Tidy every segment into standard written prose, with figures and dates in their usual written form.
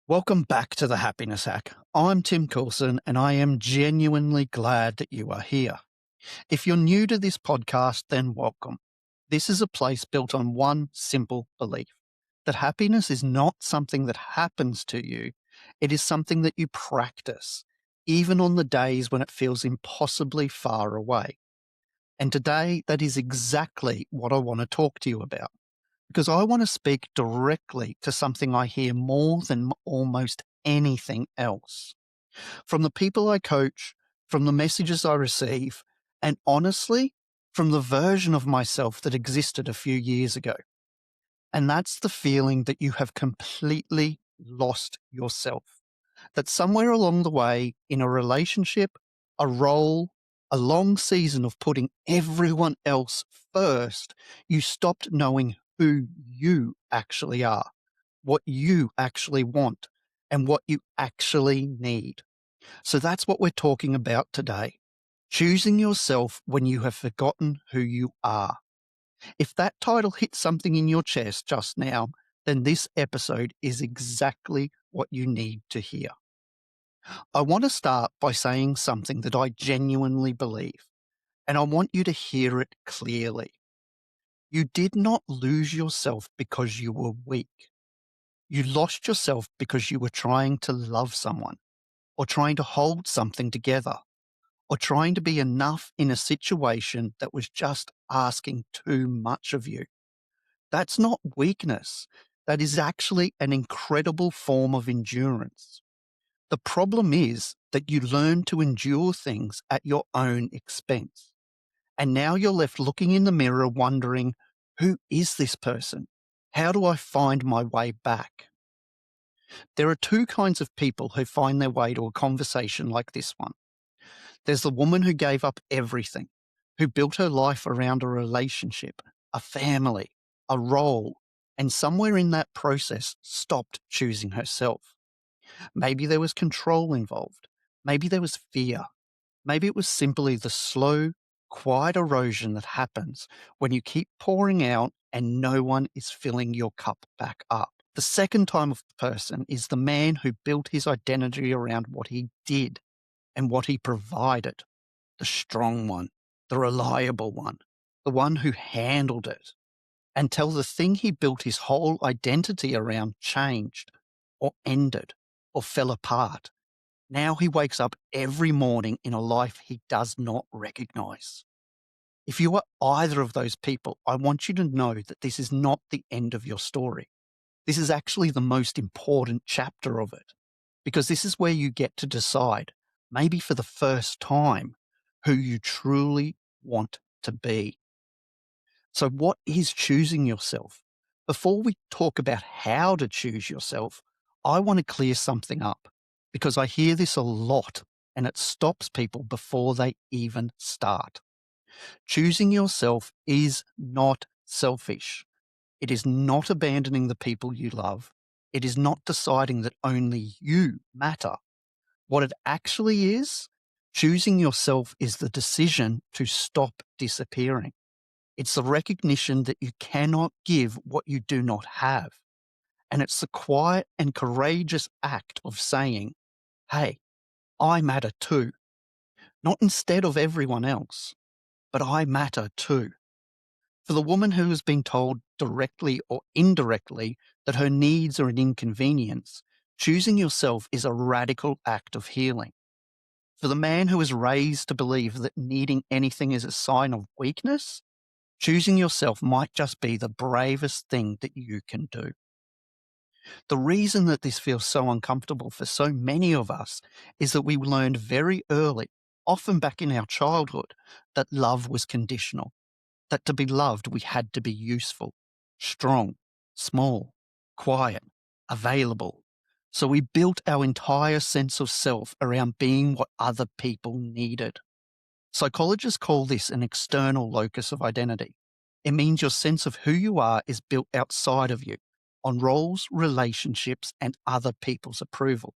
Welcome back to the Happiness Hack. I'm Tim Coulson, and I am genuinely glad that you are here. If you're new to this podcast, then welcome. This is a place built on one simple belief that happiness is not something that happens to you, it is something that you practice, even on the days when it feels impossibly far away. And today, that is exactly what I want to talk to you about because I want to speak directly to something I hear more than almost anything else. From the people I coach, from the messages I receive, and honestly, from the version of myself that existed a few years ago. And that's the feeling that you have completely lost yourself. That somewhere along the way, in a relationship, a role, a long season of putting everyone else first, you stopped knowing who you actually are, what you actually want, and what you actually need. So that's what we're talking about today. Choosing yourself when you have forgotten who you are. If that title hit something in your chest just now, then this episode is exactly what you need to hear. I want to start by saying something that I genuinely believe, and I want you to hear it clearly. You did not lose yourself because you were weak. You lost yourself because you were trying to love someone, or trying to hold something together, or trying to be enough in a situation that was just asking too much of you. That's not weakness. That is actually an incredible form of endurance. The problem is that you learn to endure things at your own expense. And now you're left looking in the mirror wondering, who is this person? How do I find my way back? There are two kinds of people who find their way to a conversation like this one. There's the woman who gave up everything, who built her life around a relationship, a family, a role, and somewhere in that process stopped choosing herself. Maybe there was control involved. Maybe there was fear. Maybe it was simply the slow, quiet erosion that happens when you keep pouring out and no one is filling your cup back up. The second type of person is the man who built his identity around what he did and what he provided. The strong one, the reliable one, the one who handled it, until the thing he built his whole identity around changed or ended or fell apart. Now he wakes up every morning in a life he does not recognize. If you are either of those people, I want you to know that this is not the end of your story. This is actually the most important chapter of it, because this is where you get to decide, maybe for the first time, who you truly want to be. So, what is choosing yourself? Before we talk about how to choose yourself, I want to clear something up because I hear this a lot and it stops people before they even start. Choosing yourself is not selfish. It is not abandoning the people you love. It is not deciding that only you matter. What it actually is, choosing yourself is the decision to stop disappearing. It's the recognition that you cannot give what you do not have. And it's the quiet and courageous act of saying, hey, I matter too. Not instead of everyone else, but I matter too. For the woman who has been told directly or indirectly that her needs are an inconvenience, choosing yourself is a radical act of healing. For the man who is raised to believe that needing anything is a sign of weakness, choosing yourself might just be the bravest thing that you can do. The reason that this feels so uncomfortable for so many of us is that we learned very early, often back in our childhood, that love was conditional, that to be loved we had to be useful, strong, small, quiet, available. So we built our entire sense of self around being what other people needed. Psychologists call this an external locus of identity. It means your sense of who you are is built outside of you, on roles, relationships, and other people's approval.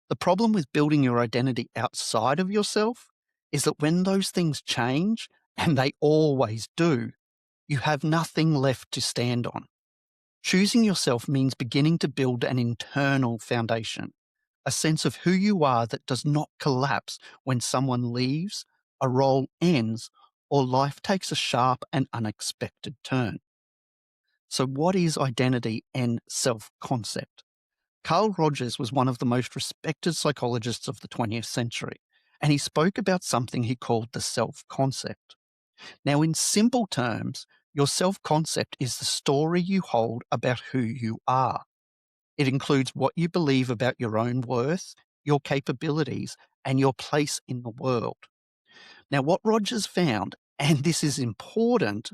The problem with building your identity outside of yourself is that when those things change, and they always do, you have nothing left to stand on. Choosing yourself means beginning to build an internal foundation, a sense of who you are that does not collapse when someone leaves, a role ends, or life takes a sharp and unexpected turn. So, what is identity and self concept? Carl Rogers was one of the most respected psychologists of the 20th century, and he spoke about something he called the self concept. Now, in simple terms, your self concept is the story you hold about who you are. It includes what you believe about your own worth, your capabilities, and your place in the world. Now, what Rogers found, and this is important,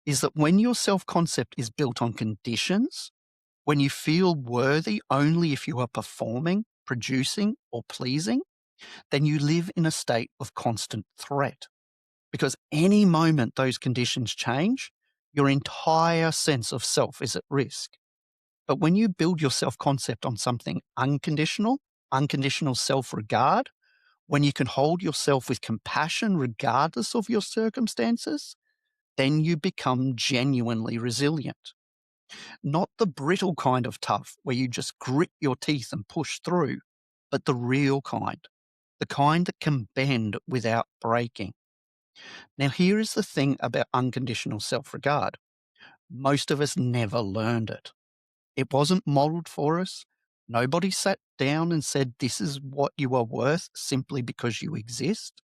is that when your self concept is built on conditions, when you feel worthy only if you are performing, producing, or pleasing, then you live in a state of constant threat. Because any moment those conditions change, your entire sense of self is at risk. But when you build your self concept on something unconditional, unconditional self regard, when you can hold yourself with compassion regardless of your circumstances, then you become genuinely resilient. Not the brittle kind of tough where you just grit your teeth and push through, but the real kind, the kind that can bend without breaking. Now, here is the thing about unconditional self regard: most of us never learned it. It wasn't modeled for us. Nobody sat down and said, "This is what you are worth simply because you exist,"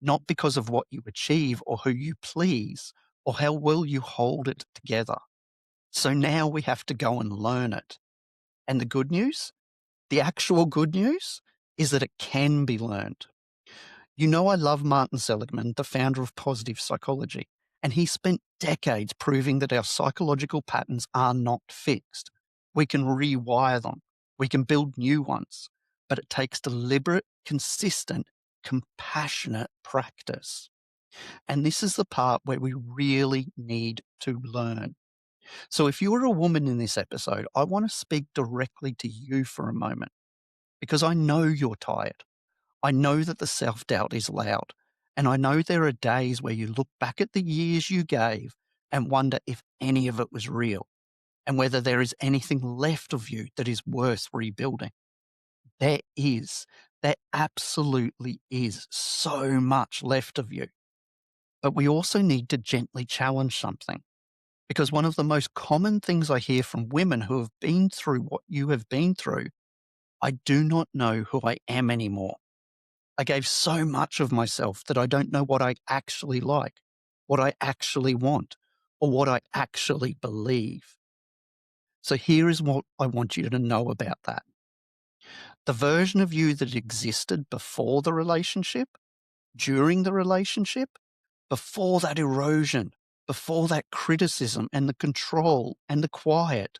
not because of what you achieve or who you please or how well you hold it together. So now we have to go and learn it. And the good news, the actual good news, is that it can be learned. You know, I love Martin Seligman, the founder of positive psychology, and he spent decades proving that our psychological patterns are not fixed. We can rewire them, we can build new ones, but it takes deliberate, consistent, compassionate practice. And this is the part where we really need to learn. So, if you are a woman in this episode, I want to speak directly to you for a moment because I know you're tired. I know that the self doubt is loud. And I know there are days where you look back at the years you gave and wonder if any of it was real and whether there is anything left of you that is worth rebuilding. There is. There absolutely is so much left of you. But we also need to gently challenge something. Because one of the most common things I hear from women who have been through what you have been through, I do not know who I am anymore. I gave so much of myself that I don't know what I actually like, what I actually want, or what I actually believe. So here is what I want you to know about that. The version of you that existed before the relationship, during the relationship, before that erosion, before that criticism and the control and the quiet,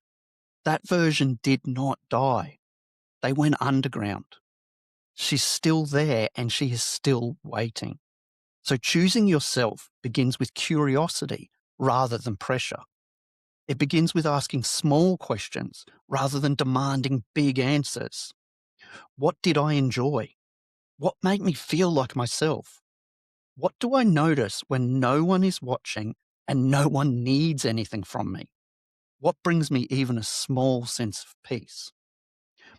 that version did not die. They went underground. She's still there and she is still waiting. So choosing yourself begins with curiosity rather than pressure. It begins with asking small questions rather than demanding big answers. What did I enjoy? What made me feel like myself? What do I notice when no one is watching and no one needs anything from me? What brings me even a small sense of peace?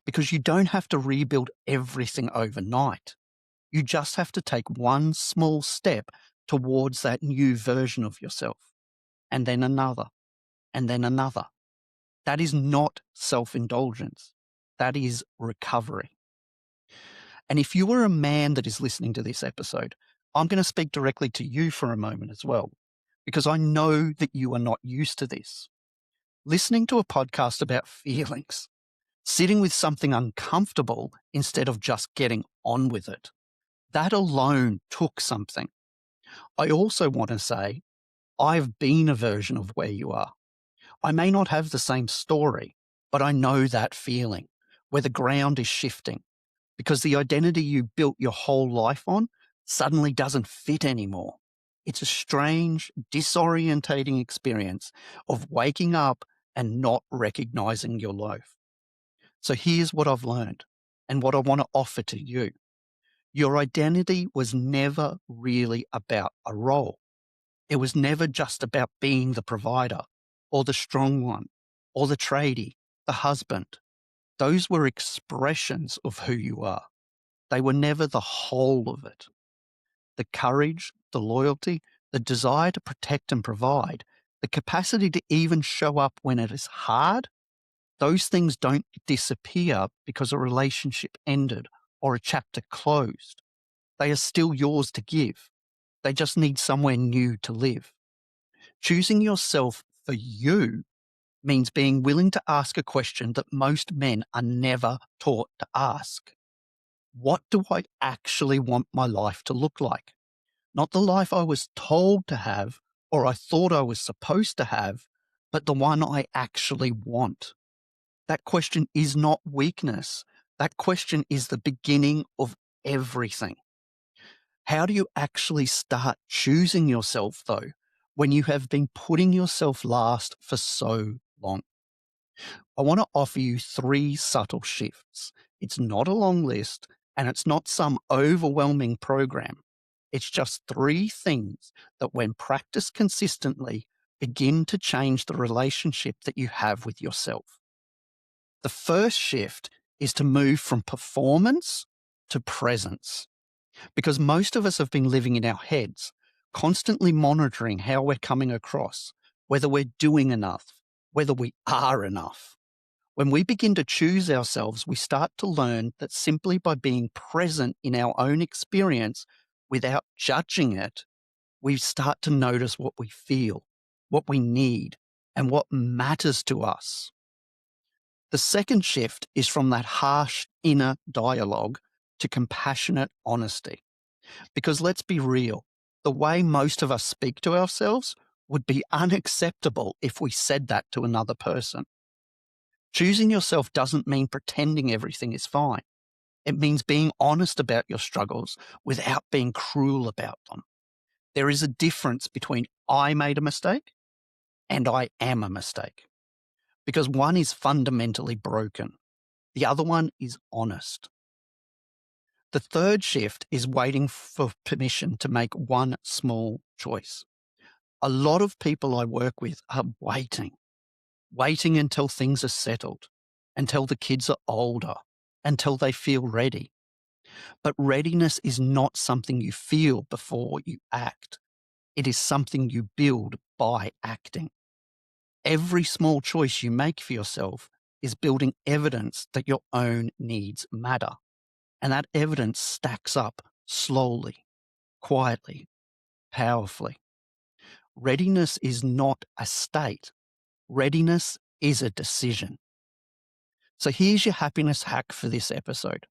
Because you don't have to rebuild everything overnight. You just have to take one small step towards that new version of yourself, and then another, and then another. That is not self-indulgence. That is recovery. And if you are a man that is listening to this episode, I'm going to speak directly to you for a moment as well, because I know that you are not used to this. Listening to a podcast about feelings, sitting with something uncomfortable instead of just getting on with it, that alone took something. I also want to say, I've been a version of where you are. I may not have the same story, but I know that feeling where the ground is shifting because the identity you built your whole life on suddenly doesn't fit anymore. It's a strange, disorientating experience of waking up and not recognizing your life. So here's what I've learned and what I want to offer to you. Your identity was never really about a role. It was never just about being the provider or the strong one or the tradie, the husband. Those were expressions of who you are. They were never the whole of it. The courage, the loyalty, the desire to protect and provide, the capacity to even show up when it is hard, those things don't disappear because a relationship ended or a chapter closed. They are still yours to give. They just need somewhere new to live. Choosing yourself for you means being willing to ask a question that most men are never taught to ask. What do I actually want my life to look like? Not the life I was told to have or I thought I was supposed to have, but the one I actually want. That question is not weakness. That question is the beginning of everything. How do you actually start choosing yourself, though, when you have been putting yourself last for so long? I want to offer you 3 subtle shifts. It's not a long list and it's not some overwhelming program. It's just 3 things that, when practiced consistently, begin to change the relationship that you have with yourself. The first shift is to move from performance to presence, because most of us have been living in our heads, constantly monitoring how we're coming across, whether we're doing enough, whether we are enough. When we begin to choose ourselves, we start to learn that simply by being present in our own experience without judging it, we start to notice what we feel, what we need, and what matters to us. The second shift is from that harsh inner dialogue to compassionate honesty. Because let's be real, the way most of us speak to ourselves would be unacceptable if we said that to another person. Choosing yourself doesn't mean pretending everything is fine. It means being honest about your struggles without being cruel about them. There is a difference between I made a mistake and I am a mistake, because one is fundamentally broken. The other one is honest. The third shift is waiting for permission to make one small choice. A lot of people I work with are waiting until things are settled, until the kids are older, until they feel ready. But readiness is not something you feel before you act. It is something you build by acting. Every small choice you make for yourself is building evidence that your own needs matter. And that evidence stacks up slowly, quietly, powerfully. Readiness is not a state. Readiness is a decision. So here's your happiness hack for this episode.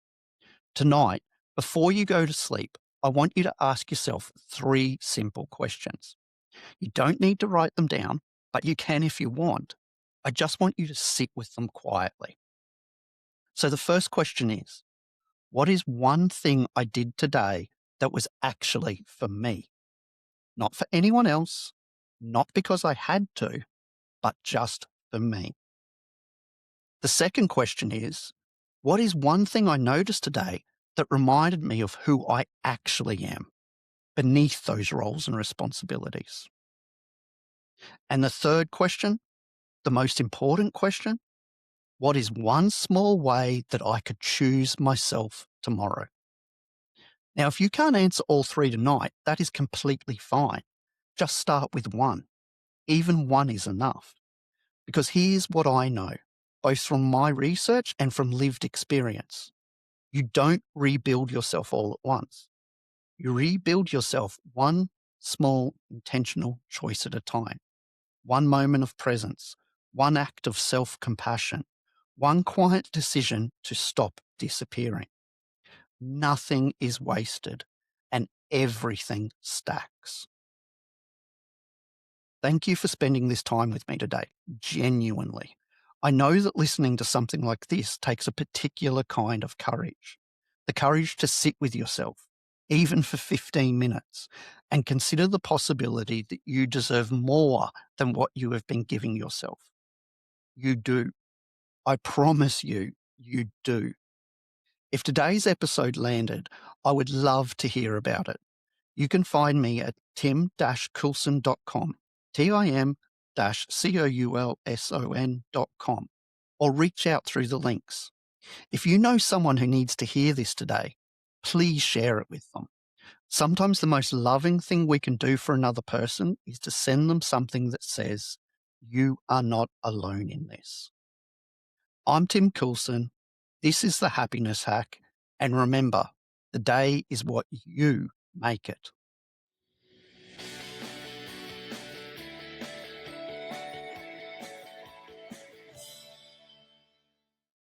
Tonight, before you go to sleep, I want you to ask yourself 3 simple questions. You don't need to write them down, but you can if you want. I just want you to sit with them quietly. So the first question is, what is one thing I did today that was actually for me? Not for anyone else, not because I had to, but just for me. The second question is, what is one thing I noticed today that reminded me of who I actually am beneath those roles and responsibilities? And the third question, the most important question, what is one small way that I could choose myself tomorrow? Now, if you can't answer all 3 tonight, that is completely fine. Just start with one. Even one is enough. Because here's what I know, both from my research and from lived experience. You don't rebuild yourself all at once. You rebuild yourself one small intentional choice at a time, one moment of presence, one act of self-compassion, one quiet decision to stop disappearing. Nothing is wasted and everything stacks. Thank you for spending this time with me today, genuinely. I know that listening to something like this takes a particular kind of courage. The courage to sit with yourself, even for 15 minutes, and consider the possibility that you deserve more than what you have been giving yourself. You do. I promise you, you do. If today's episode landed, I would love to hear about it. You can find me at tim-coulson.com, coulson.com or reach out through the links. If you know someone who needs to hear this today, please share it with them. Sometimes the most loving thing we can do for another person is to send them something that says, "You are not alone in this." I'm Tim Coulson. This is the Happiness Hack. And remember, the day is what you make it.